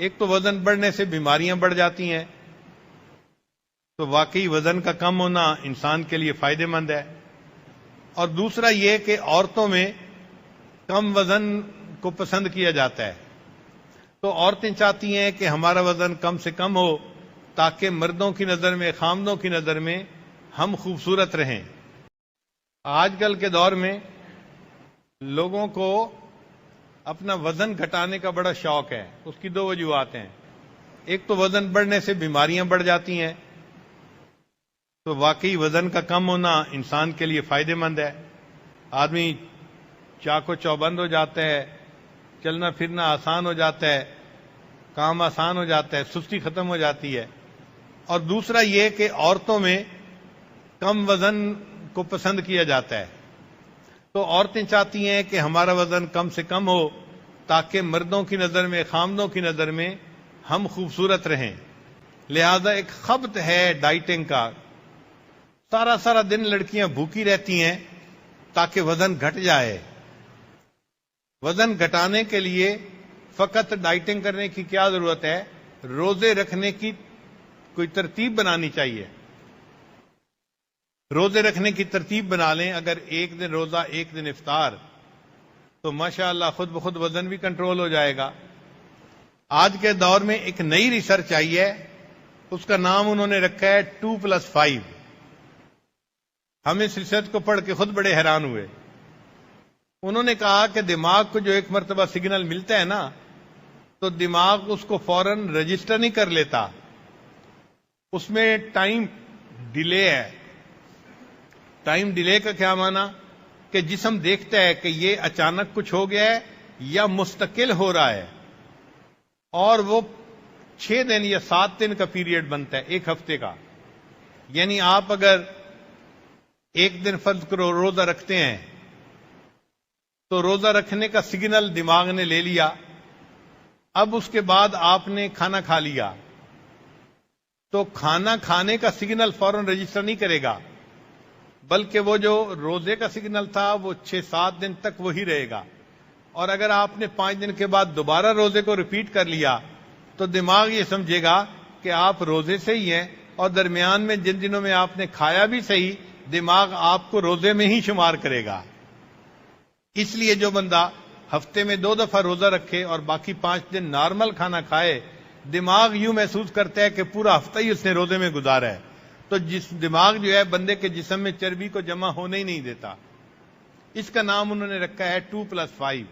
ایک تو وزن بڑھنے سے بیماریاں بڑھ جاتی ہیں، تو واقعی وزن کا کم ہونا انسان کے لیے فائدہ مند ہے، اور دوسرا یہ کہ عورتوں میں کم وزن کو پسند کیا جاتا ہے، تو عورتیں چاہتی ہیں کہ ہمارا وزن کم سے کم ہو تاکہ مردوں کی نظر میں، خامدوں کی نظر میں ہم خوبصورت رہیں۔ آج کل کے دور میں لوگوں کو اپنا وزن گھٹانے کا بڑا شوق ہے، اس کی دو وجوہات ہیں۔ ایک تو وزن بڑھنے سے بیماریاں بڑھ جاتی ہیں، تو واقعی وزن کا کم ہونا انسان کے لیے فائدہ مند ہے، آدمی چاق و چوبند ہو جاتا ہے، چلنا پھرنا آسان ہو جاتا ہے، کام آسان ہو جاتا ہے، سستی ختم ہو جاتی ہے، اور دوسرا یہ کہ عورتوں میں کم وزن کو پسند کیا جاتا ہے، تو عورتیں چاہتی ہیں کہ ہمارا وزن کم سے کم ہو تاکہ مردوں کی نظر میں، خامدوں کی نظر میں ہم خوبصورت رہیں۔ لہذا ایک خبط ہے ڈائٹنگ کا، سارا دن لڑکیاں بھوکی رہتی ہیں تاکہ وزن گھٹ جائے۔ وزن گھٹانے کے لیے فقط ڈائٹنگ کرنے کی کیا ضرورت ہے؟ روزے رکھنے کی کوئی ترتیب بنانی چاہیے۔ روزے رکھنے کی ترتیب بنا لیں، اگر ایک دن روزہ ایک دن افطار، تو ماشاءاللہ خود بخود وزن بھی کنٹرول ہو جائے گا۔ آج کے دور میں ایک نئی ریسرچ آئی ہے، اس کا نام انہوں نے رکھا ہے 2+5۔ ہم اس ریسرچ کو پڑھ کے خود بڑے حیران ہوئے۔ انہوں نے کہا کہ دماغ کو جو ایک مرتبہ سگنل ملتا ہے نا، تو دماغ اس کو فوراً رجسٹر نہیں کر لیتا، اس میں ٹائم ڈیلے ہے۔ ٹائم ڈیلے کا کیا معنی؟ کہ جسم دیکھتا ہے کہ یہ اچانک کچھ ہو گیا ہے یا مستقل ہو رہا ہے، اور وہ 6 دن یا 7 دن کا پیریڈ بنتا ہے، ایک ہفتے کا۔ یعنی آپ اگر ایک دن فرض کرو روزہ رکھتے ہیں، تو روزہ رکھنے کا سگنل دماغ نے لے لیا، اب اس کے بعد آپ نے کھانا کھا لیا، تو کھانا کھانے کا سگنل فوراً رجسٹر نہیں کرے گا، بلکہ وہ جو روزے کا سگنل تھا وہ 6-7 دن تک وہی رہے گا۔ اور اگر آپ نے 5 دن کے بعد دوبارہ روزے کو ریپیٹ کر لیا، تو دماغ یہ سمجھے گا کہ آپ روزے سے ہی ہیں، اور درمیان میں جن دنوں میں آپ نے کھایا بھی صحیح، دماغ آپ کو روزے میں ہی شمار کرے گا۔ اس لیے جو بندہ ہفتے میں 2 دفعہ روزہ رکھے اور باقی 5 دن نارمل کھانا کھائے، دماغ یوں محسوس کرتا ہے کہ پورا ہفتہ ہی اس نے روزے میں گزارا ہے، تو دماغ جو ہے بندے کے جسم میں چربی کو جمع ہونے ہی نہیں دیتا۔ اس کا نام انہوں نے رکھا ہے 2+5۔